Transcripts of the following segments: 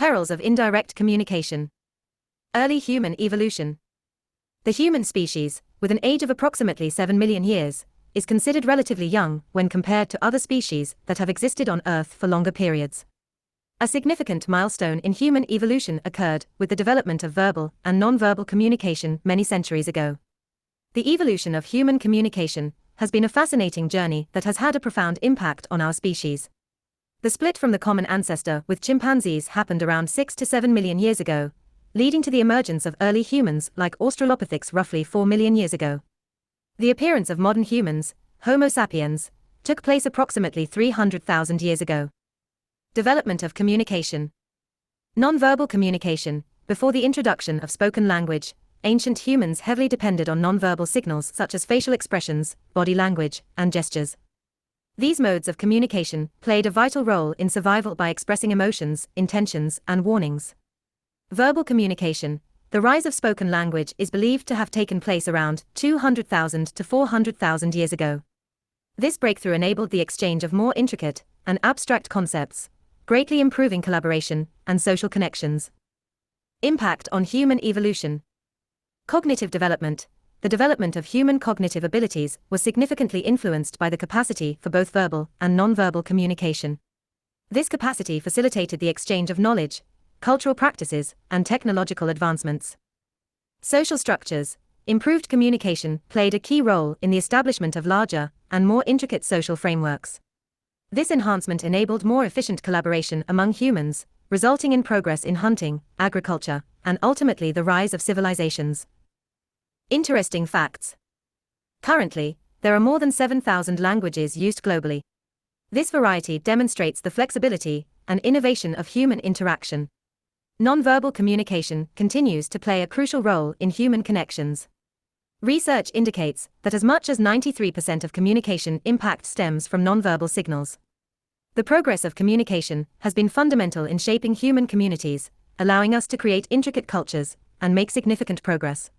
Perils of Indirect Communication. Early human evolution. The human species, with an age of approximately 7 million years, is considered relatively young when compared to other species that have existed on Earth for longer periods. A significant milestone in human evolution occurred with the development of verbal and nonverbal communication many centuries ago. The evolution of human communication has been a fascinating journey that has had a profound impact on our species. The split from the common ancestor with chimpanzees happened around 6 to 7 million years ago, leading to the emergence of early humans like Australopithecus roughly 4 million years ago. The appearance of modern humans, Homo sapiens, took place approximately 300,000 years ago. Development of communication. Nonverbal communication. Before the introduction of spoken language, ancient humans heavily depended on nonverbal signals such as facial expressions, body language, and gestures. These modes of communication played a vital role in survival by expressing emotions, intentions, and warnings. Verbal communication. The rise of spoken language is believed to have taken place around 200,000 to 400,000 years ago. This breakthrough enabled the exchange of more intricate and abstract concepts, greatly improving collaboration and social connections. Impact on human evolution. Cognitive development. The development of human cognitive abilities was significantly influenced by the capacity for both verbal and nonverbal communication. This capacity facilitated the exchange of knowledge, cultural practices, and technological advancements. Social structures. Improved communication played a key role in the establishment of larger and more intricate social frameworks. This enhancement enabled more efficient collaboration among humans, resulting in progress in hunting, agriculture, and ultimately the rise of civilizations. Interesting facts. Currently, there are more than 7,000 languages used globally. This variety demonstrates the flexibility and innovation of human interaction. Nonverbal communication continues to play a crucial role in human connections. Research indicates that as much as 93% of communication impact stems from nonverbal signals. The progress of communication has been fundamental in shaping human communities, allowing us to create intricate cultures and make significant progress.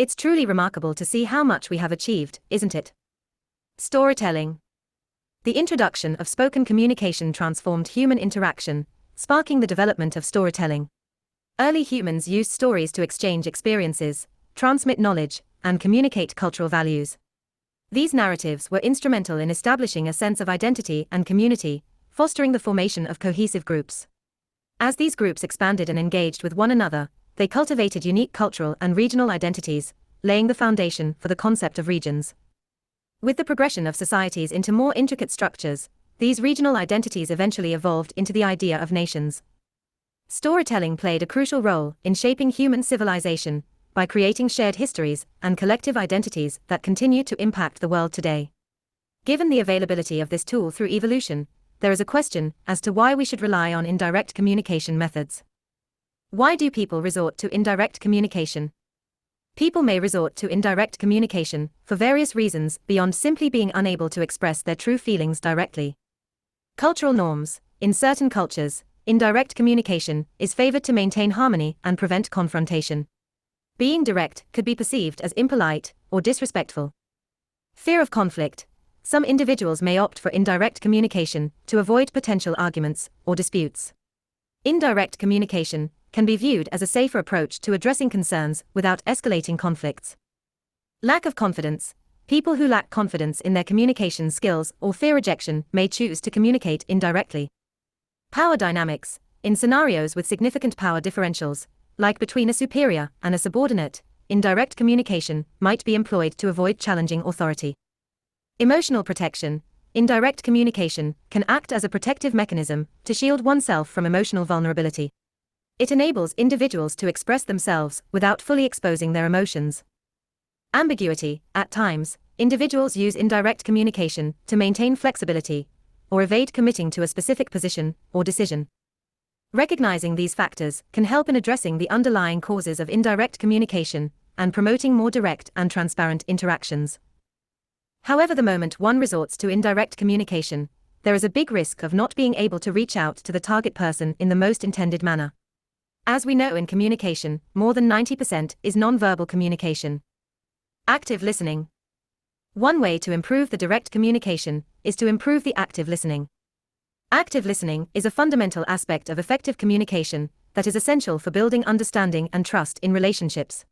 It's truly remarkable to see how much we have achieved, isn't it? Storytelling. The introduction of spoken communication transformed human interaction, sparking the development of storytelling. Early humans used stories to exchange experiences, transmit knowledge, and communicate cultural values. These narratives were instrumental in establishing a sense of identity and community, fostering the formation of cohesive groups. As these groups expanded and engaged with one another, they cultivated unique cultural and regional identities, laying the foundation for the concept of regions. With the progression of societies into more intricate structures, these regional identities eventually evolved into the idea of nations. Storytelling played a crucial role in shaping human civilization by creating shared histories and collective identities that continue to impact the world today. Given the availability of this tool through evolution, there is a question as to why we should rely on indirect communication methods. Why do people resort to indirect communication? People may resort to indirect communication for various reasons beyond simply being unable to express their true feelings directly. Cultural norms. In certain cultures, indirect communication is favored to maintain harmony and prevent confrontation. Being direct could be perceived as impolite or disrespectful. Fear of conflict. Some individuals may opt for indirect communication to avoid potential arguments or disputes. Indirect communication can be viewed as a safer approach to addressing concerns without escalating conflicts. Lack of confidence. People who lack confidence in their communication skills or fear rejection may choose to communicate indirectly. Power dynamics. In scenarios with significant power differentials, like between a superior and a subordinate, indirect communication might be employed to avoid challenging authority. Emotional protection. Indirect communication can act as a protective mechanism to shield oneself from emotional vulnerability. It enables individuals to express themselves without fully exposing their emotions. Ambiguity. At times, individuals use indirect communication to maintain flexibility or evade committing to a specific position or decision. Recognizing these factors can help in addressing the underlying causes of indirect communication and promoting more direct and transparent interactions. However, the moment one resorts to indirect communication, there is a big risk of not being able to reach out to the target person in the most intended manner. As we know in communication, more than 90% is nonverbal communication. Active listening. One way to improve the direct communication is to improve the active listening. Active listening is a fundamental aspect of effective communication that is essential for building understanding and trust in relationships.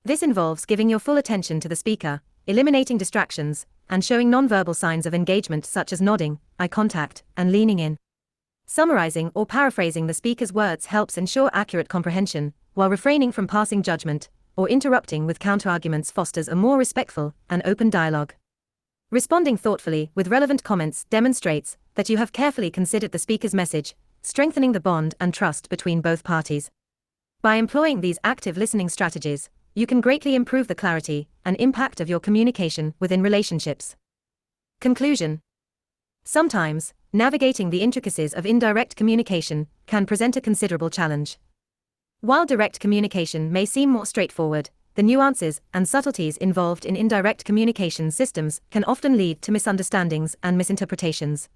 This involves giving your full attention to the speaker, eliminating distractions, and showing nonverbal signs of engagement such as nodding, eye contact, and leaning in. Summarizing or paraphrasing the speaker's words helps ensure accurate comprehension, while refraining from passing judgment or interrupting with counterarguments fosters a more respectful and open dialogue. Responding thoughtfully with relevant comments demonstrates that you have carefully considered the speaker's message, strengthening the bond and trust between both parties. By employing these active listening strategies, you can greatly improve the clarity and impact of your communication within relationships. Conclusion. Sometimes, navigating the intricacies of indirect communication can present a considerable challenge. While direct communication may seem more straightforward, the nuances and subtleties involved in indirect communication systems can often lead to misunderstandings and misinterpretations.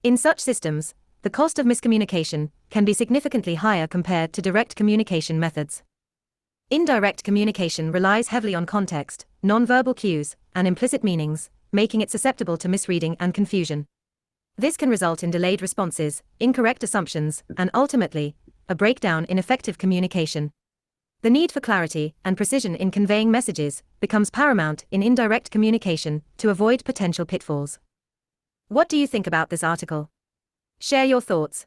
In such systems, the cost of miscommunication can be significantly higher compared to direct communication methods. Indirect communication relies heavily on context, nonverbal cues, and implicit meanings, making it susceptible to misreading and confusion. This can result in delayed responses, incorrect assumptions, and ultimately, a breakdown in effective communication. The need for clarity and precision in conveying messages becomes paramount in indirect communication to avoid potential pitfalls. What do you think about this article? Share your thoughts.